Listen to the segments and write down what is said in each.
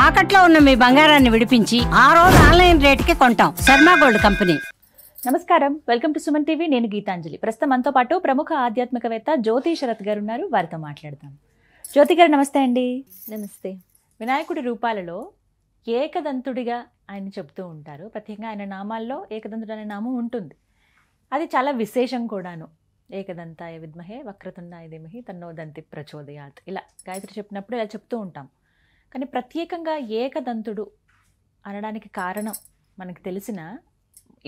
తాకట్లో ఉన్న మీ బంగారాన్ని విడిపించి ఆ రోజు ఆన్లైన్ రేటుకి కొంటాం. Sharma gold company. నమస్కారం, వెల్కమ్ టు సుమన్ టీవీ. నేను గీతాంజలి. ప్రస్తుతం మనతో పాటు ప్రముఖ ఆధ్యాత్మికవేత్త జ్యోతి శరత్ గారు ఉన్నారు. వారితో మాట్లాడతాం. జ్యోతి గారు నమస్తే అండి. నమస్తే. వినాయకుడి రూపాలలో ఏకదంతుడిగా ఆయన చెబుతూ ఉంటారు. ప్రత్యేకంగా ఆయన నామాల్లో ఏకదంతుడు అనే నామం ఉంటుంది. అది చాలా విశేషం కూడాను. ఏకదంతాయ విద్మహే వక్రతుండాయ ధీమహి తన్నో దంతి ప్రచోదయాత్, ఇలా గాయత్రి చెప్పినప్పుడు ఇలా చెప్తూ ఉంటాం. కానీ ప్రత్యేకంగా ఏకదంతుడు అనడానికి కారణం మనకు తెలిసిన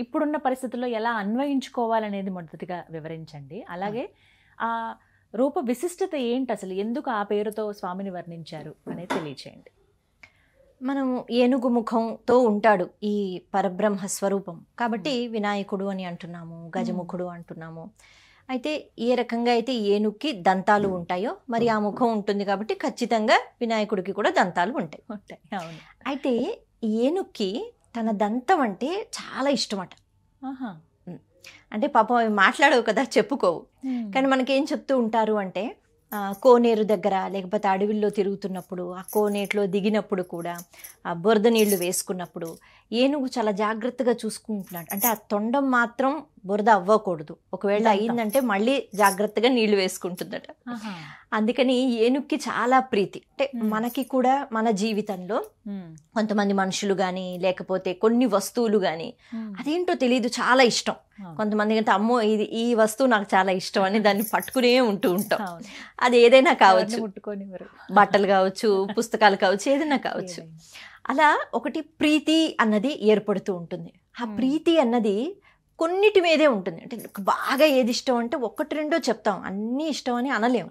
ఇప్పుడున్న పరిస్థితుల్లో ఎలా అన్వయించుకోవాలనేది మొదటిగా వివరించండి. అలాగే ఆ రూప విశిష్టత ఏంటి, అసలు ఎందుకు ఆ పేరుతో స్వామిని వర్ణించారు అనేది తెలియచేయండి. మనం ఏనుగు ముఖంతో ఉంటాడు ఈ పరబ్రహ్మ స్వరూపం కాబట్టి వినాయకుడు అని అంటున్నాము, గజముఖుడు అంటున్నాము. అయితే ఏ రకంగా అయితే ఏనుగుకి దంతాలు ఉంటాయో మరి ఆ ముఖం ఉంటుంది కాబట్టి ఖచ్చితంగా వినాయకుడికి కూడా దంతాలు ఉంటాయి. అవును. అయితే ఏనుగుకి తన దంతం అంటే చాలా ఇష్టమట. అంటే పాపం అవి మాట్లాడవు కదా, చెప్పుకోవు. కానీ మనకేం చెప్తూ ఉంటారు అంటే కోనేరు దగ్గర లేకపోతే అడవిల్లో తిరుగుతున్నప్పుడు ఆ కోనేటిలో దిగినప్పుడు కూడా ఆ బురద నీళ్లు వేసుకున్నప్పుడు ఏనుగు చాలా జాగ్రత్తగా చూసుకుంటున్నాడు. అంటే ఆ తొండం మాత్రం బురద అవ్వకూడదు, ఒకవేళ అయిందంటే మళ్ళీ జాగ్రత్తగా నీళ్లు వేసుకుంటుందట. అందుకని ఏనుగుకి చాలా ప్రీతి. అంటే మనకి కూడా మన జీవితంలో కొంతమంది మనుషులు కానీ లేకపోతే కొన్ని వస్తువులు కానీ అదేంటో తెలియదు చాలా ఇష్టం. కొంతమంది అంటే అమ్మో ఈ వస్తువు నాకు చాలా ఇష్టం అని దాన్ని పట్టుకునే ఉంటూ ఉంటాం. అది ఏదైనా కావచ్చు, బట్టలు కావచ్చు, పుస్తకాలు కావచ్చు, ఏదైనా కావచ్చు. అలా ఒకటి ప్రీతి అన్నది ఏర్పడుతూ ఉంటుంది. ఆ ప్రీతి అన్నది కొన్నిటి మీదే ఉంటుంది. అంటే బాగా ఏది ఇష్టం అంటే ఒకటి రెండో చెప్తాం, అన్నీ ఇష్టం అని అనలేము.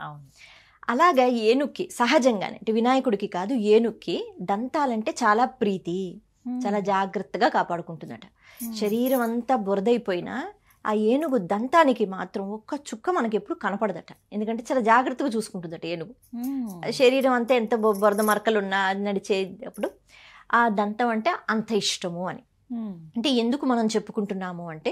అలాగా ఏనుక్కి సహజంగానే, అంటే వినాయకుడికి కాదు, ఏనుక్కి దంతాలంటే చాలా ప్రీతి, చాలా జాగ్రత్తగా కాపాడుకుంటుందట. శరీరం అంతా బురదైపోయినా ఆ ఏనుగు దంతానికి మాత్రం ఒక్క చుక్క మనకి ఎప్పుడు కనపడదట. ఎందుకంటే చాలా జాగ్రత్తగా చూసుకుంటుందట ఏనుగు. శరీరం అంతా ఎంత బురద మరకలున్నా నడిచేటప్పుడు ఆ దంతం అంటే అంత ఇష్టము అని. అంటే ఎందుకు మనం చెప్పుకుంటున్నాము అంటే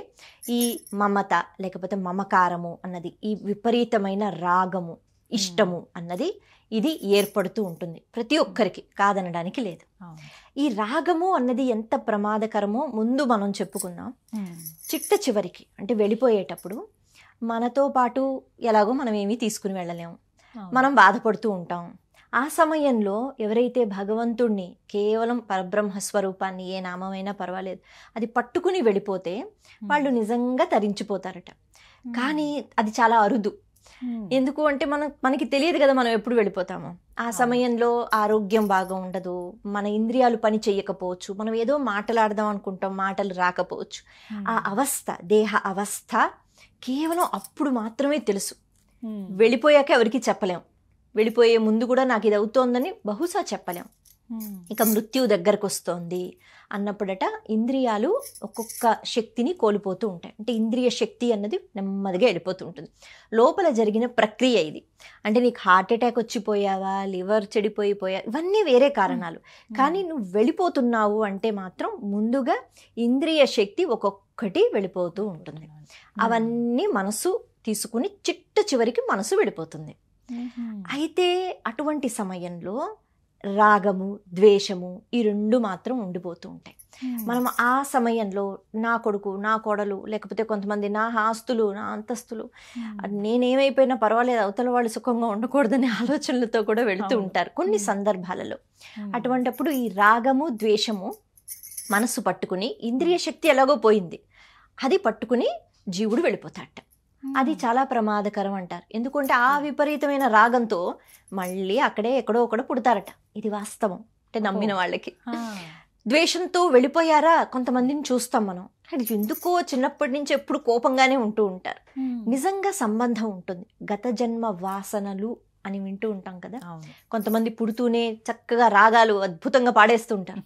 ఈ మమత లేకపోతే మమకారము అన్నది, ఈ విపరీతమైన రాగము, ఇష్టము అన్నది ఇది ఏర్పడుతూ ఉంటుంది ప్రతి ఒక్కరికి, కాదనడానికి లేదు. ఈ రాగము అన్నది ఎంత ప్రమాదకరమో ముందు మనం చెప్పుకుందాం. చిట్ట చివరికి అంటే వెళ్ళిపోయేటప్పుడు మనతో పాటు ఎలాగో మనం ఏమీ తీసుకుని వెళ్ళలేము, మనం బాధపడుతూ ఉంటాం. ఆ సమయంలో ఎవరైతే భగవంతుణ్ణి, కేవలం పరబ్రహ్మ స్వరూపాన్ని, ఏ నామమైనా పర్వాలేదు, అది పట్టుకుని వెళ్ళిపోతే వాళ్ళు నిజంగా తరించిపోతారట. కానీ అది చాలా అరుదు. ఎందుకు అంటే మనకి తెలియదు కదా మనం ఎప్పుడు వెళ్ళిపోతామో. ఆ సమయంలో ఆరోగ్యం బాగా ఉండదు, మన ఇంద్రియాలు పని చెయ్యకపోవచ్చు, మనం ఏదో మాట్లాడదాం అనుకుంటాం, మాటలు రాకపోవచ్చు. ఆ అవస్థ, దేహ అవస్థ కేవలం అప్పుడు మాత్రమే తెలుసు. వెళ్ళిపోయాక ఎవరికి చెప్పలేం, వెళ్ళిపోయే ముందు కూడా నాకు ఇది అవుతోందని బహుశా చెప్పలేం. ఇక మృత్యువు దగ్గరకు వస్తోంది అన్నప్పుడట ఇంద్రియాలు ఒక్కొక్క శక్తిని కోల్పోతూ ఉంటాయి. అంటే ఇంద్రియ శక్తి అన్నది నెమ్మదిగా వెళ్ళిపోతూ ఉంటుంది. లోపల జరిగిన ప్రక్రియ ఇది. అంటే నీకు హార్ట్ అటాక్ వచ్చిపోయావా, లివర్ చెడిపోయిపోయా, ఇవన్నీ వేరే కారణాలు. కానీ నువ్వు వెళ్ళిపోతున్నావు అంటే మాత్రం ముందుగా ఇంద్రియ శక్తి ఒక్కొక్కటి వెళ్ళిపోతూ ఉంటుంది. అవన్నీ మనసు తీసుకుని చిట్ట చివరికి మనసు వెళ్ళిపోతుంది. అయితే అటువంటి సమయంలో రాగము, ద్వేషము ఈ రెండు మాత్రం ఉండిపోతూ ఉంటాయి. మనం ఆ సమయంలో నా కొడుకు, నా కోడలు, లేకపోతే కొంతమంది నా ఆస్తులు, నా అంతస్తులు, నేనేమైపోయినా పర్వాలేదు, అవతల వాళ్ళు సుఖంగా ఉండకూడదనే ఆలోచనలతో కూడా వెళుతూ ఉంటారు కొన్ని సందర్భాలలో. అటువంటప్పుడు ఈ రాగము, ద్వేషము మనస్సు పట్టుకుని, ఇంద్రియ శక్తి ఎలాగో పోయింది, అది పట్టుకుని జీవుడు వెళ్ళిపోతాడట. అది చాలా ప్రమాదకరం అంటారు. ఎందుకంటే ఆ విపరీతమైన రాగంతో మళ్ళీ అక్కడే ఎక్కడో ఒకడో పుడతారట. ఇది వాస్తవం, అంటే నమ్మిన వాళ్ళకి. ద్వేషంతో వెళ్ళిపోయారా కొంతమందిని చూస్తాం మనం. అది ఎందుకో చిన్నప్పటి నుంచి ఎప్పుడు కోపంగానే ఉంటూ ఉంటారు. నిజంగా సంబంధం ఉంటుంది. గత జన్మ వాసనలు అని వింటూ ఉంటాం కదా. కొంతమంది పుడుతూనే చక్కగా రాగాలు అద్భుతంగా పాడేస్తుంటారు.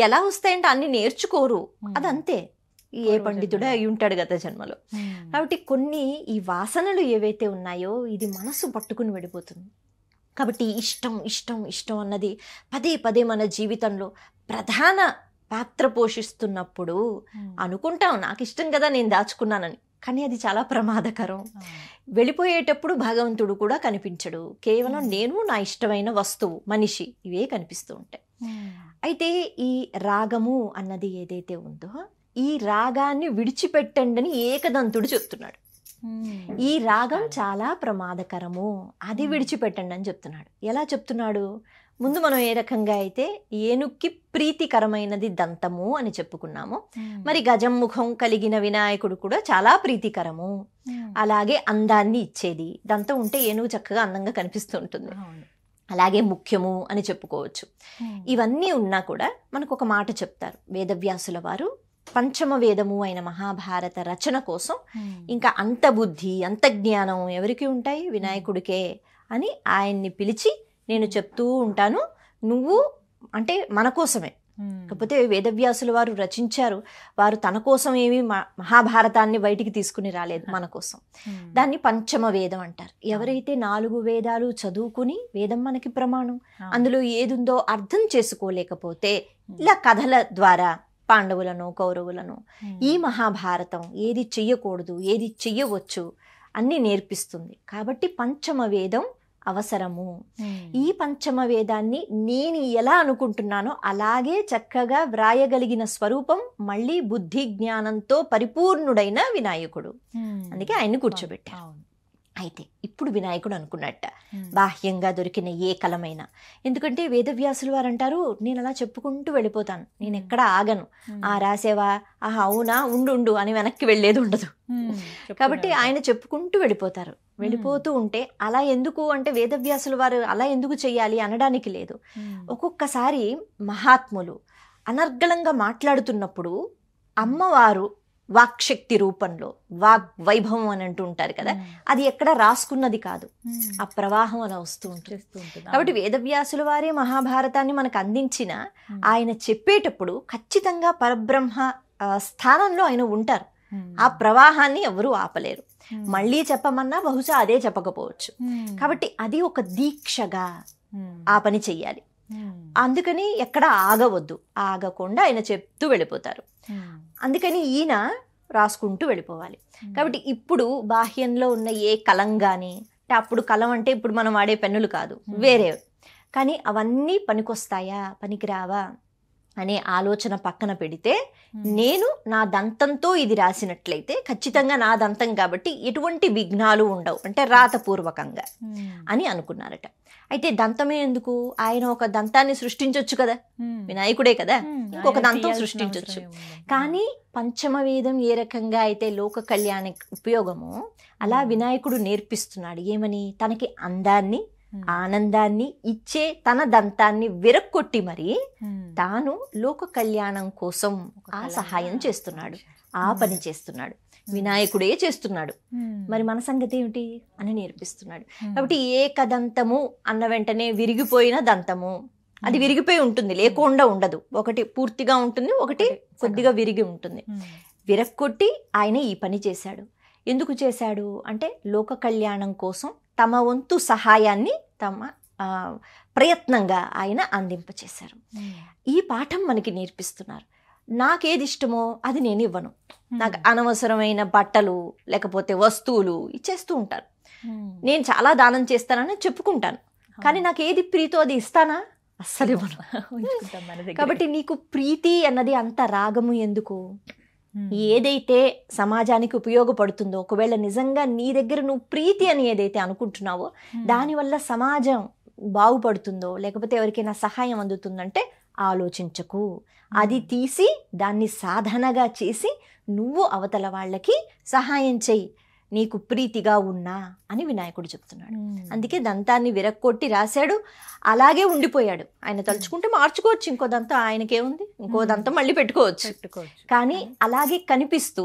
ఎలా వస్తాయంటే అన్ని నేర్చుకోరు, అదంతే. ఏ పండితుడే అయి ఉంటాడు గత జన్మలో. కాబట్టి కొన్ని ఈ వాసనలు ఏవైతే ఉన్నాయో ఇది మనసు పట్టుకుని వెళ్ళిపోతుంది. కాబట్టి ఇష్టం ఇష్టం ఇష్టం అన్నది పదే పదే మన జీవితంలో ప్రధాన పాత్ర పోషిస్తున్నప్పుడు అనుకుంటాం నాకు ఇష్టం కదా నేను దాచుకున్నానని, కానీ అది చాలా ప్రమాదకరం. వెళ్ళిపోయేటప్పుడు భగవంతుడు కూడా కనిపించడు, కేవలం నేను, నా ఇష్టమైన వస్తువు, మనిషి, ఇవే కనిపిస్తూ ఉంటాయి. అయితే ఈ రాగము అన్నది ఏదైతే ఉందో, ఈ రాగాన్ని విడిచిపెట్టండి అని ఏకదంతుడు చెప్తున్నాడు. ఈ రాగం చాలా ప్రమాదకరము, అది విడిచిపెట్టండి అని చెప్తున్నాడు. ఎలా చెప్తున్నాడు? ముందు మనం ఏ రకంగా అయితే ఏనుక్కి ప్రీతికరమైనది దంతము అని చెప్పుకున్నాము, మరి గజం ముఖం కలిగిన వినాయకుడు కూడా చాలా ప్రీతికరము, అలాగే అందాన్ని ఇచ్చేది. దంతం ఉంటే ఏనుగు చక్కగా అందంగా కనిపిస్తూ ఉంటుంది, అలాగే ముఖ్యము అని చెప్పుకోవచ్చు. ఇవన్నీ ఉన్నా కూడా మనకు ఒక మాట చెప్తారు వేదవ్యాసుల వారు. పంచమ వేదము అయిన మహాభారత రచన కోసం ఇంకా అంత బుద్ధి, అంత జ్ఞానం ఎవరికి ఉంటాయి? వినాయకుడికే అని ఆయన్ని పిలిచి, నేను చెప్తూ ఉంటాను, నువ్వు అంటే మన కోసమే. కాకపోతే వేదవ్యాసుల వారు రచించారు, వారు తన కోసం ఏమి మహాభారతాన్ని బయటికి తీసుకుని రాలేదు, మన కోసం. దాన్ని పంచమ వేదం అంటారు. ఎవరైతే 4 వేదాలు చదువుకుని, వేదం మనకి ప్రమాణం, అందులో ఏదుందో అర్థం చేసుకోలేకపోతే ఇలా కథల ద్వారా పాండవులను, కౌరవులను, ఈ మహాభారతం ఏది చెయ్యకూడదు, ఏది చెయ్యవచ్చు అన్ని నేర్పిస్తుంది. కాబట్టి పంచమ వేదం అవసరము. ఈ పంచమ వేదాన్ని నేను ఎలా అనుకుంటున్నానో అలాగే చక్కగా వ్రాయగలిగిన స్వరూపం మళ్ళీ బుద్ధి జ్ఞానంతో పరిపూర్ణుడైన వినాయకుడు. అందుకే ఆయన్ని కూర్చోబెట్టారు. అయితే ఇప్పుడు వినాయకుడు అనుకున్నట్ట, బాహ్యంగా దొరికిన ఏ కలమైనా, ఎందుకంటే వేదవ్యాసులు వారు అంటారు, నేను అలా చెప్పుకుంటూ వెళ్ళిపోతాను, నేను ఎక్కడ ఆగను, రాసేవా, అవునా, ఉండు అని వెనక్కి వెళ్ళేది ఉండదు. కాబట్టి ఆయన చెప్పుకుంటూ వెళ్ళిపోతారు. వెళ్ళిపోతూ ఉంటే అలా ఎందుకు అంటే వేదవ్యాసుల వారు అలా ఎందుకు చెయ్యాలి అనడానికి లేదు. ఒక్కొక్కసారి మహాత్ములు అనర్గళంగా మాట్లాడుతున్నప్పుడు అమ్మవారు వాక్శక్తి రూపంలో, వాగ్ వైభవం అని అంటూ ఉంటారు కదా, అది ఎక్కడ రాసుకున్నది కాదు, ఆ ప్రవాహం అలా వస్తూ ఉంటుంది. కాబట్టి వేదవ్యాసుల వారే మహాభారతాన్ని మనకు అందించిన ఆయన చెప్పేటప్పుడు ఖచ్చితంగా పరబ్రహ్మ స్థానంలో ఆయన ఉంటారు. ఆ ప్రవాహాన్ని ఎవరూ ఆపలేరు. మళ్ళీ చెప్పమన్నా బహుశా అదే చెప్పకపోవచ్చు. కాబట్టి అది ఒక దీక్షగా ఆ పని చెయ్యాలి. అందుకని ఎక్కడ ఆగవద్దు, ఆగకుండా ఆయన చెప్తూ వెళ్ళిపోతారు. అందుకని ఈయన రాసుకుంటూ వెళ్ళిపోవాలి. కాబట్టి ఇప్పుడు బాహ్యంలో ఉన్న ఏ కలం కానీ, అప్పుడు కలం అంటే ఇప్పుడు మనం వాడే పెన్నులు కాదు, వేరే, కానీ అవన్నీ పనికొస్తాయా పనికిరావా అనే ఆలోచన పక్కన పెడితే, నేను నా దంతంతో ఇది రాసినట్లయితే ఖచ్చితంగా నా దంతం కాబట్టి ఎటువంటి విఘ్నాలు ఉండవు, అంటే రాతపూర్వకంగా అని అనుకున్నారట. అయితే దంతమే ఎందుకు, ఆయన ఒక దంతాన్ని సృష్టించవచ్చు కదా, వినాయకుడే కదా, ఇంకొక దంతం సృష్టించవచ్చు. కానీ పంచమ వేదం ఏ రకంగా అయితే లోక కళ్యాణానికి ఉపయోగమో అలా వినాయకుడు నేర్పిస్తున్నాడు. ఏమని? తనకి అందాన్ని, ఆనందాన్ని ఇచ్చే తన దంతాన్ని విరక్కొట్టి మరి తాను లోక కళ్యాణం కోసం ఆ సహాయం చేస్తున్నాడు, ఆ పని చేస్తున్నాడు, వినాయకుడే చేస్తున్నాడు. మరి మన సంగతి ఏమిటి అని నేర్పిస్తున్నాడు. కాబట్టి ఏకదంతము అన్న వెంటనే విరిగిపోయిన దంతము, అది విరిగిపోయి ఉంటుంది, లేకుండా ఉండదు. ఒకటి పూర్తిగా ఉంటుంది, ఒకటి కొద్దిగా విరిగి ఉంటుంది. విరక్కొట్టి ఆయన ఈ పని చేశాడు. ఎందుకు చేశాడు అంటే లోక కళ్యాణం కోసం తమ వంతు సహాయాన్ని తమ ప్రయత్నంగా ఆయన అందింపచేశారు. ఈ పాఠం మనకి నేర్పిస్తున్నారు. నాకేది ఇష్టమో అది నేను ఇవ్వను. నాకు అనవసరమైన బట్టలు లేకపోతే వస్తువులు ఇచ్చేస్తూ ఉంటారు. నేను చాలా దానం చేస్తానని చెప్పుకుంటాను, కానీ నాకు ఏది ప్రీతో అది ఇస్తానా? అస్సలు ఇవ్వను. కాబట్టి నీకు ప్రీతి అన్నది అంత రాగము ఎందుకు? ఏదైతే సమాజానికి ఉపయోగపడుతుందో, ఒకవేళ నిజంగా నీ దగ్గర నువ్వు ప్రీతి అని ఏదైతే అనుకుంటున్నావో దానివల్ల సమాజం బాగుపడుతుందో, లేకపోతే ఎవరికైనా సహాయం అందుతుందంటే ఆలోచించకు. అది తీసి దాన్ని సాధనగా చేసి నువ్వు అవతల వాళ్ళకి సహాయం చెయ్యి, నీకు ప్రీతిగా ఉన్నా అని వినాయకుడు చెప్తున్నాడు. అందుకే దంతాన్ని విరక్కొట్టి రాశాడు, అలాగే ఉండిపోయాడు. ఆయన తలుచుకుంటే మార్చుకోవచ్చు, ఇంకో దంతం ఆయనకేముంది, ఇంకో దంతం మళ్ళీ పెట్టుకోవచ్చు. కానీ అలాగే కనిపిస్తూ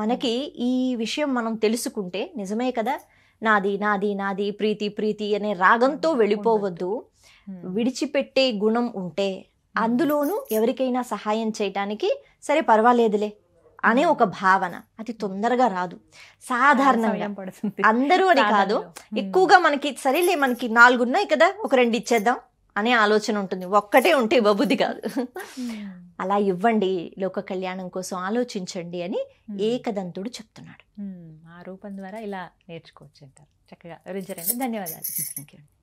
మనకి ఈ విషయం మనం తెలుసుకుంటే నిజమే కదా, నాది నాది నాది ప్రీతి ప్రీతి అనే రాగంతో వెళ్ళిపోవద్దు. విడిచిపెట్టే గుణం ఉంటే, అందులోనూ ఎవరికైనా సహాయం చేయటానికి సరే పర్వాలేదులే అనే ఒక భావన అది తొందరగా రాదు. సాధారణంగా అందరూ అని కాదు, ఎక్కువగా మనకి సరేలే మనకి 4 ఉన్నాయి కదా, ఒక 2 ఇచ్చేద్దాం అనే ఆలోచన ఉంటుంది. ఒక్కటే ఉంటే ఇవ్వబుద్ధి కాదు. అలా ఇవ్వండి, లోక కళ్యాణం కోసం ఆలోచించండి అని ఏకదంతుడు చెప్తున్నాడు. రూపం ద్వారా ఇలా నేర్చుకోవచ్చు అంటారు. చక్కగా వివరించారండి. ధన్యవాదాలు. Thank you.